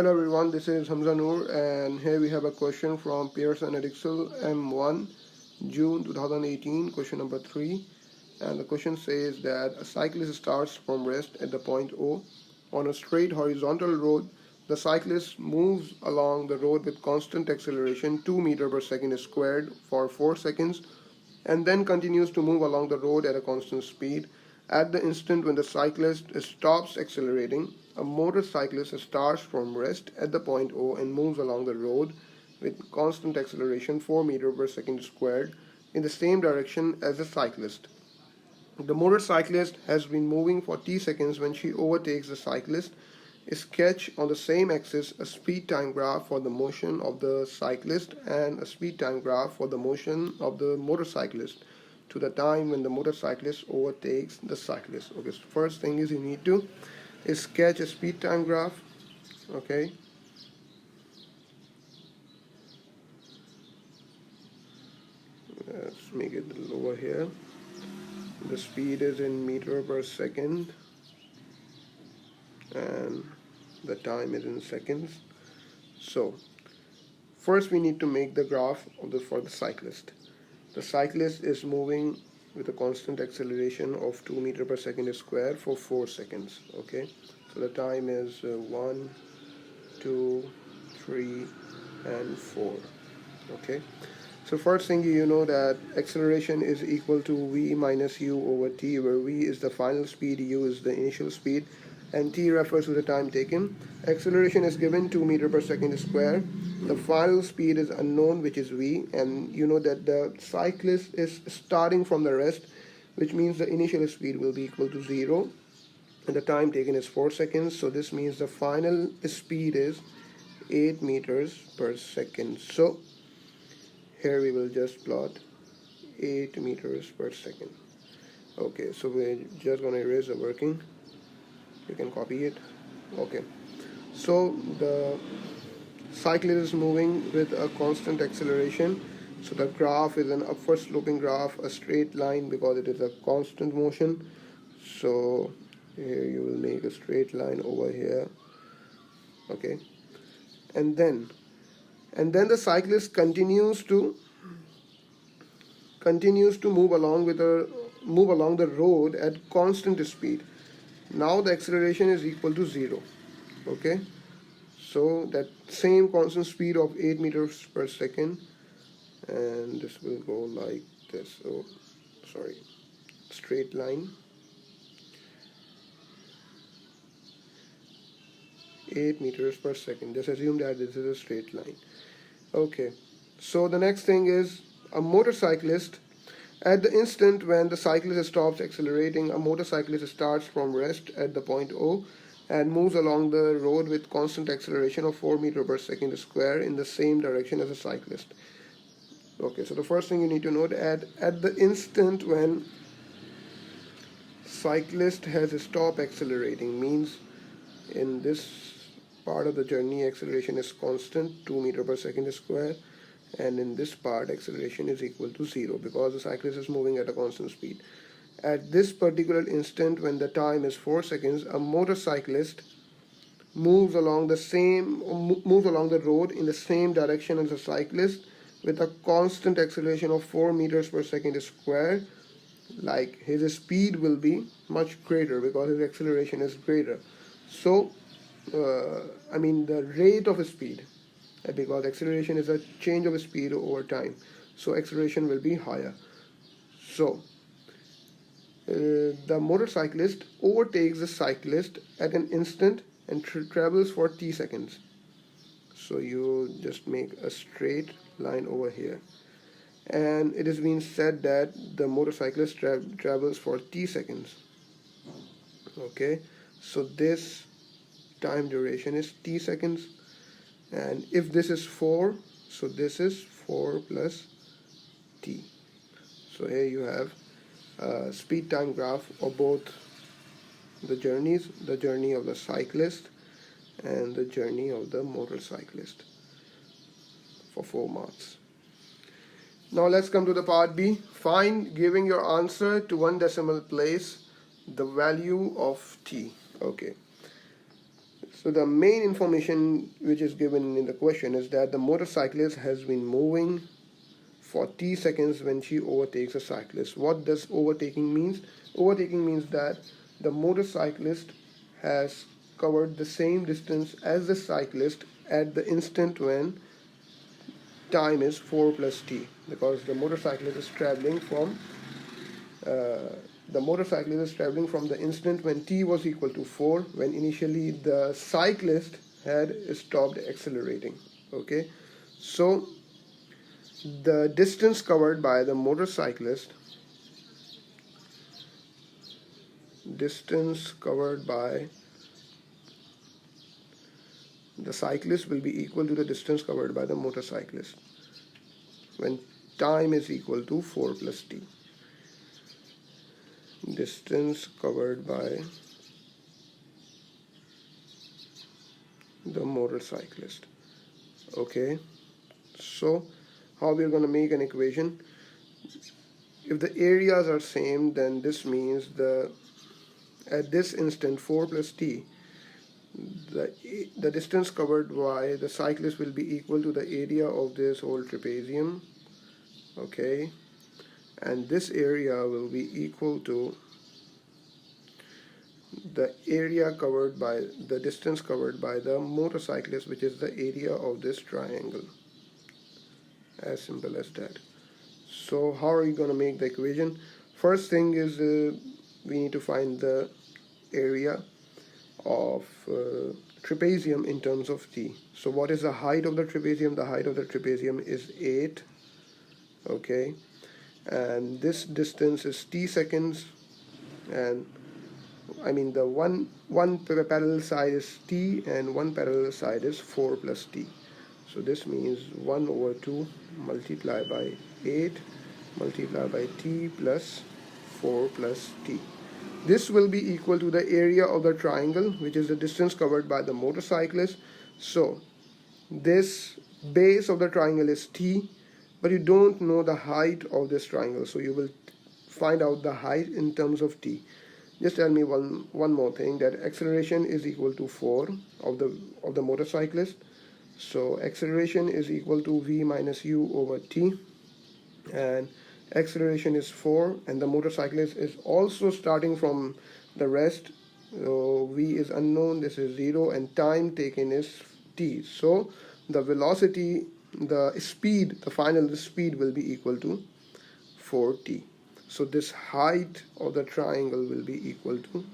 Hello everyone, this is Hamza Noor, and here we have a question from Pearson Edexcel M1 June 2018, question number 3. And the question says that a cyclist starts from rest at the point O. On a straight horizontal road, the cyclist moves along the road with constant acceleration 2 meters per second squared for 4 seconds and then continues to move along the road at a constant speed. At the instant when the cyclist stops accelerating, a motorcyclist starts from rest at the point O and moves along the road with constant acceleration 4 meters per second squared in the same direction as the cyclist. The motorcyclist has been moving for t seconds when she overtakes the cyclist. Sketch on the same axis a speed time graph for the motion of the cyclist and a speed time graph for the motion of the motorcyclist to the time when the motorcyclist overtakes the cyclist. Okay, so first thing is you need to sketch a speed time graph. Okay, let's make it a little over here. The speed is in meter per second and the time is in seconds. So first we need to make the graph for the cyclist. The cyclist is moving with a constant acceleration of 2 meters per second square for 4 seconds. Okay, so the time is 1, 2, 3 and 4. Okay, so first thing you know that acceleration is equal to v minus u over t, where v is the final speed, u is the initial speed, and t refers to the time taken. Acceleration is given 2 meters per second square. The final speed is unknown, which is v, and you know that the cyclist is starting from the rest, which means the initial speed will be equal to 0 and the time taken is 4 seconds. So this means the final speed is 8 meters per second. So here we will just plot 8 meters per second. Okay, so we're just going to erase the working. You can copy it. Okay, so the cyclist is moving with a constant acceleration, so the graph is an upward sloping graph, a straight line, because it is a constant motion. So here you will make a straight line over here. Okay, and then the cyclist continues to move along the road at constant speed. Now the acceleration is equal to 0. Okay, so that same constant speed of 8 meters per second, and this will go like this. Oh, sorry, straight line, 8 meters per second. Just assume that this is a straight line. Okay, so the next thing is a motorcyclist. At the instant when the cyclist stops accelerating, a motorcyclist starts from rest at the point O and moves along the road with constant acceleration of 4 meters per second square in the same direction as a cyclist. Okay, so the first thing you need to note, at the instant when cyclist has stopped accelerating, means in this part of the journey acceleration is constant 2 meters per second square, and in this part acceleration is equal to 0 because the cyclist is moving at a constant speed. At this particular instant when the time is 4 seconds, a motorcyclist moves along the road in the same direction as a cyclist with a constant acceleration of 4 meters per second square. Like his speed will be much greater because his acceleration is greater. So the rate of speed, because acceleration is a change of speed over time, so acceleration will be higher. So the motorcyclist overtakes the cyclist at an instant and travels for t seconds. So you just make a straight line over here, and it has been said that the motorcyclist travels for t seconds. Okay, so this time duration is t seconds, and if this is 4, so this is 4 plus t. So here you have speed time graph of both the journeys, the journey of the cyclist and the journey of the motorcyclist, for 4 marks. Now let's come to the part B. Find, giving your answer to 1 decimal place, the value of t. Okay, So the main information which is given in the question is that the motorcyclist has been moving for t seconds when she overtakes a cyclist. What does overtaking means? Overtaking means that the motorcyclist has covered the same distance as the cyclist at the instant when time is 4 plus t, because the motorcyclist is traveling from the instant when t was equal to 4, when initially the cyclist had stopped accelerating. Okay, so the distance covered by the motorcyclist, the cyclist will be equal to the distance covered by the motorcyclist when time is equal to 4 plus t. Distance covered by the motorcyclist. Okay, so how we are going to make an equation? If the areas are same, then this means at this instant 4 plus t, the distance covered by the cyclist will be equal to the area of this whole trapezium. Okay, and this area will be equal to the area covered by the distance covered by the motorcyclist, which is the area of this triangle. As simple as that. So how are you going to make the equation? First thing is we need to find the area of trapezium in terms of t. So what is the height of the trapezium? The height of the trapezium is 8. Okay, and this distance is t seconds, and I mean the one parallel side is t and one parallel side is 4 plus t. So this means 1 over 2 multiplied by 8 multiplied by t plus 4 plus t. This will be equal to the area of the triangle, which is the distance covered by the motorcyclist. So this base of the triangle is t, but you don't know the height of this triangle, so you will find out the height in terms of t. Just tell me one more thing, that acceleration is equal to 4 of the motorcyclist. So acceleration is equal to v minus u over t, and acceleration is 4, and the motorcyclist is also starting from the rest. So v is unknown, this is 0, and time taken is t. So the velocity, the final speed will be equal to 4t. So this height of the triangle will be equal to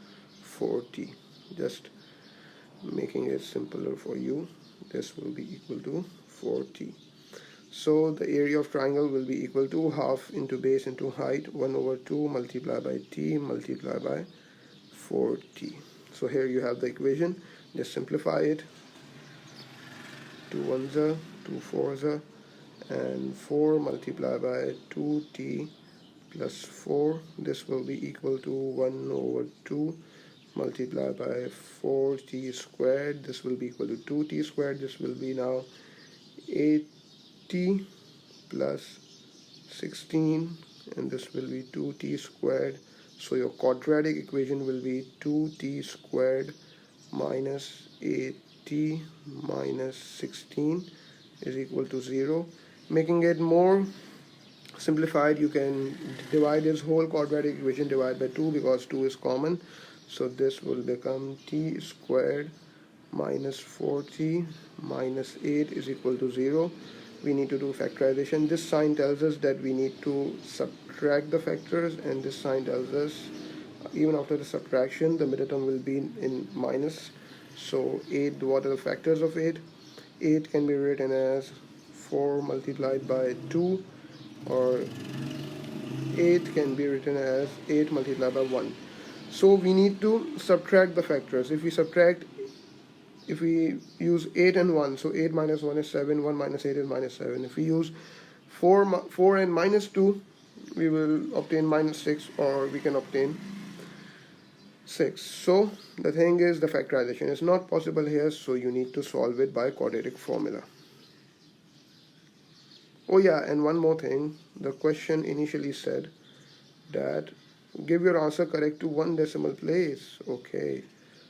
4t. Just making it simpler for you, this will be equal to 4t. So the area of triangle will be equal to half into base into height, 1 over 2 multiplied by t multiplied by 4t. So here you have the equation. Just simplify it. 2 ones are 2 fours are, and 4 multiplied by 2t plus 4. This will be equal to 1 over 2 multiplied by 4t squared. This will be equal to 2t squared. This will be now 8t plus 16, and this will be 2t squared. So your quadratic equation will be 2t squared minus 8t minus 16 is equal to 0. Making it more simplified, you can divide this whole quadratic equation divide by 2, because 2 is common. So this will become t squared minus 4t minus 8 is equal to 0. We need to do factorization. This sign tells us that we need to subtract the factors, and this sign tells us even after the subtraction the middle term will be in minus. So 8, what are the factors of 8? 8 can be written as 4 multiplied by 2, or 8 can be written as 8 multiplied by 1. So we need to subtract the factors. If we use 8 and 1, so 8 minus 1 is 7, 1 minus 8 is minus 7. If we use 4 and minus 2, we will obtain minus 6, or we can obtain 6. So the thing is, the factorization is not possible here, so you need to solve it by quadratic formula. Oh yeah, and one more thing, the question initially said that give your answer correct to one decimal place. Okay,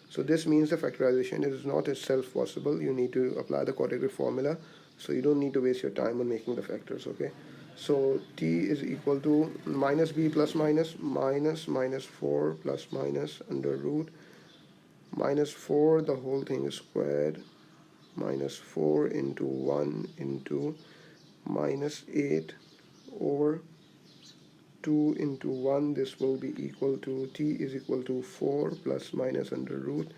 So this means the factorization is not itself possible. You need to apply the quadratic formula, so you don't need to waste your time on making the factors. Okay, so t is equal to minus b plus minus 4 plus minus under root minus 4, the whole thing is squared, minus 4 into 1 into minus 8 over 2 into 1. This will be equal to t is equal to 4 plus minus under root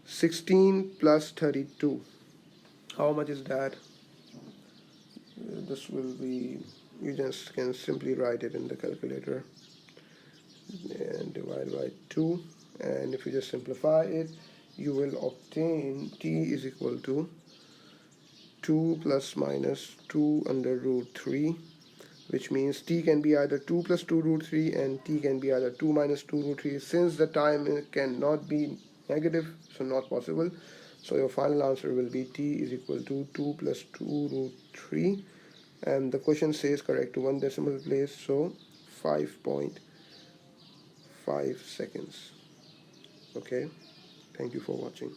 16 plus 32. How much is that? This will be, you just can simply write it in the calculator and divide by 2, and if you just simplify it, you will obtain t is equal to 2 plus minus 2 under root 3, which means t can be either 2 plus 2 root 3 and t can be either 2 minus 2 root 3. Since the time cannot be negative, so not possible, so your final answer will be t is equal to 2 plus 2 root 3, and the question says correct to one decimal place, so 5.5 seconds. Okay, thank you for watching.